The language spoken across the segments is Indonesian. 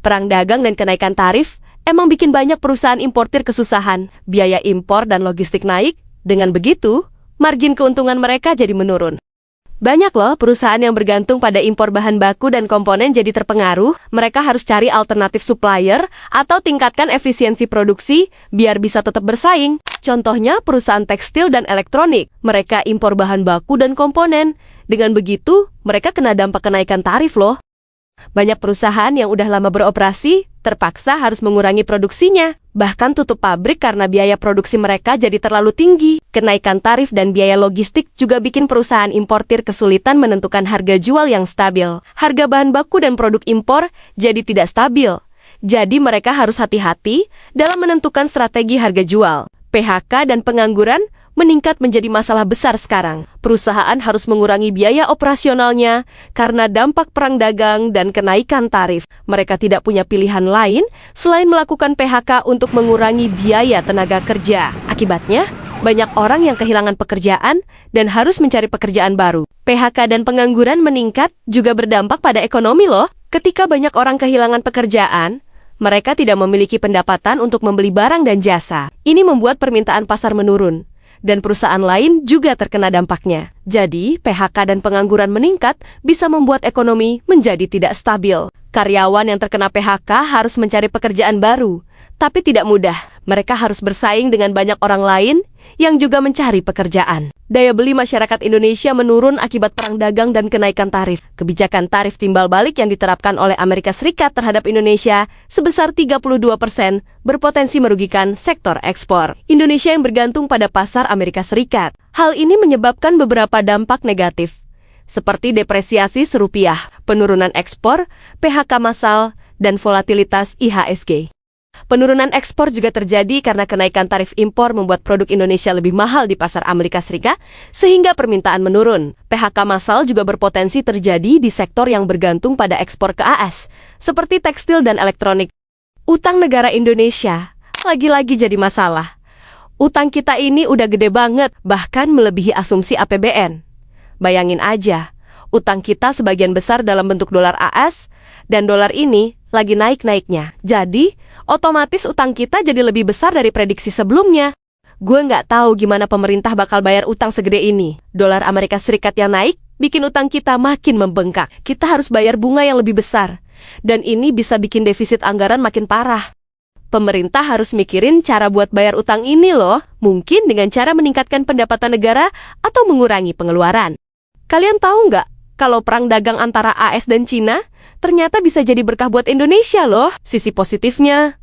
Perang dagang dan kenaikan tarif emang bikin banyak perusahaan importir kesusahan. Biaya impor dan logistik naik. Dengan begitu, margin keuntungan mereka jadi menurun. Banyak loh perusahaan yang bergantung pada impor bahan baku dan komponen jadi terpengaruh. Mereka harus cari alternatif supplier atau tingkatkan efisiensi produksi biar bisa tetap bersaing. Contohnya perusahaan tekstil dan elektronik. Mereka impor bahan baku dan komponen. Dengan begitu, mereka kena dampak kenaikan tarif loh. Banyak perusahaan yang udah lama beroperasi terpaksa harus mengurangi produksinya, bahkan tutup pabrik karena biaya produksi mereka jadi terlalu tinggi. Kenaikan tarif dan biaya logistik juga bikin perusahaan importir kesulitan menentukan harga jual yang stabil. Harga bahan baku dan produk impor jadi tidak stabil. Jadi mereka harus hati-hati dalam menentukan strategi harga jual. PHK dan pengangguran meningkat menjadi masalah besar sekarang. Perusahaan harus mengurangi biaya operasionalnya karena dampak perang dagang dan kenaikan tarif. Mereka tidak punya pilihan lain selain melakukan PHK untuk mengurangi biaya tenaga kerja. Akibatnya, banyak orang yang kehilangan pekerjaan dan harus mencari pekerjaan baru. PHK dan pengangguran meningkat juga berdampak pada ekonomi loh. Ketika banyak orang kehilangan pekerjaan, mereka tidak memiliki pendapatan untuk membeli barang dan jasa. Ini membuat permintaan pasar menurun. Dan perusahaan lain juga terkena dampaknya. Jadi, PHK dan pengangguran meningkat bisa membuat ekonomi menjadi tidak stabil. Karyawan yang terkena PHK harus mencari pekerjaan baru, tapi tidak mudah. Mereka harus bersaing dengan banyak orang lain yang juga mencari pekerjaan. Daya beli masyarakat Indonesia menurun akibat perang dagang dan kenaikan tarif. Kebijakan tarif timbal balik yang diterapkan oleh Amerika Serikat terhadap Indonesia sebesar 32% berpotensi merugikan sektor ekspor Indonesia yang bergantung pada pasar Amerika Serikat. Hal ini menyebabkan beberapa dampak negatif, seperti depresiasi rupiah, penurunan ekspor, PHK massal, dan volatilitas IHSG. Penurunan ekspor juga terjadi karena kenaikan tarif impor membuat produk Indonesia lebih mahal di pasar Amerika Serikat, sehingga permintaan menurun. PHK massal juga berpotensi terjadi di sektor yang bergantung pada ekspor ke AS, seperti tekstil dan elektronik. Utang negara Indonesia lagi-lagi jadi masalah. Utang kita ini udah gede banget, bahkan melebihi asumsi APBN. Bayangin aja, utang kita sebagian besar dalam bentuk dolar AS, dan dolar ini lagi naik-naiknya. Jadi, otomatis utang kita jadi lebih besar dari prediksi sebelumnya. Gue nggak tahu gimana pemerintah bakal bayar utang segede ini. Dolar Amerika Serikat yang naik bikin utang kita makin membengkak. Kita harus bayar bunga yang lebih besar. Dan ini bisa bikin defisit anggaran makin parah. Pemerintah harus mikirin cara buat bayar utang ini loh. Mungkin dengan cara meningkatkan pendapatan negara atau mengurangi pengeluaran. Kalian tahu nggak kalau perang dagang antara AS dan Cina ternyata bisa jadi berkah buat Indonesia loh. Sisi positifnya,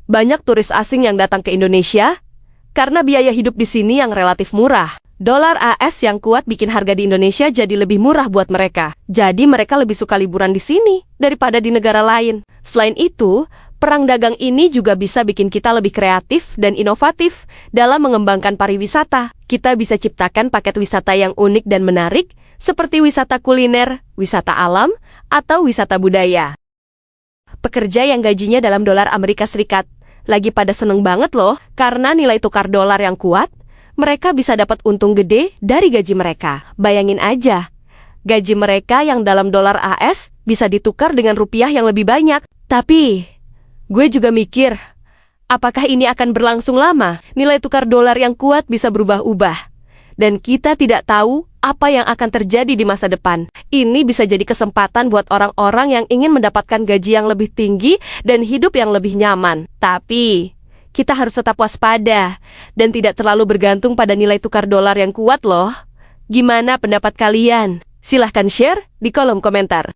banyak turis asing yang datang ke Indonesia karena biaya hidup di sini yang relatif murah. Dolar AS yang kuat bikin harga di Indonesia jadi lebih murah buat mereka. Jadi mereka lebih suka liburan di sini daripada di negara lain. Selain itu, perang dagang ini juga bisa bikin kita lebih kreatif dan inovatif dalam mengembangkan pariwisata. Kita bisa ciptakan paket wisata yang unik dan menarik, seperti wisata kuliner, wisata alam, atau wisata budaya. Pekerja yang gajinya dalam dolar Amerika Serikat lagi pada seneng banget loh, karena nilai tukar dolar yang kuat, mereka bisa dapat untung gede dari gaji mereka. Bayangin aja, gaji mereka yang dalam dolar AS bisa ditukar dengan rupiah yang lebih banyak. Tapi, gue juga mikir, apakah ini akan berlangsung lama? Nilai tukar dolar yang kuat bisa berubah-ubah. Dan kita tidak tahu apa yang akan terjadi di masa depan. Ini bisa jadi kesempatan buat orang-orang yang ingin mendapatkan gaji yang lebih tinggi dan hidup yang lebih nyaman. Tapi, kita harus tetap waspada dan tidak terlalu bergantung pada nilai tukar dolar yang kuat loh. Gimana pendapat kalian? Silahkan share di kolom komentar.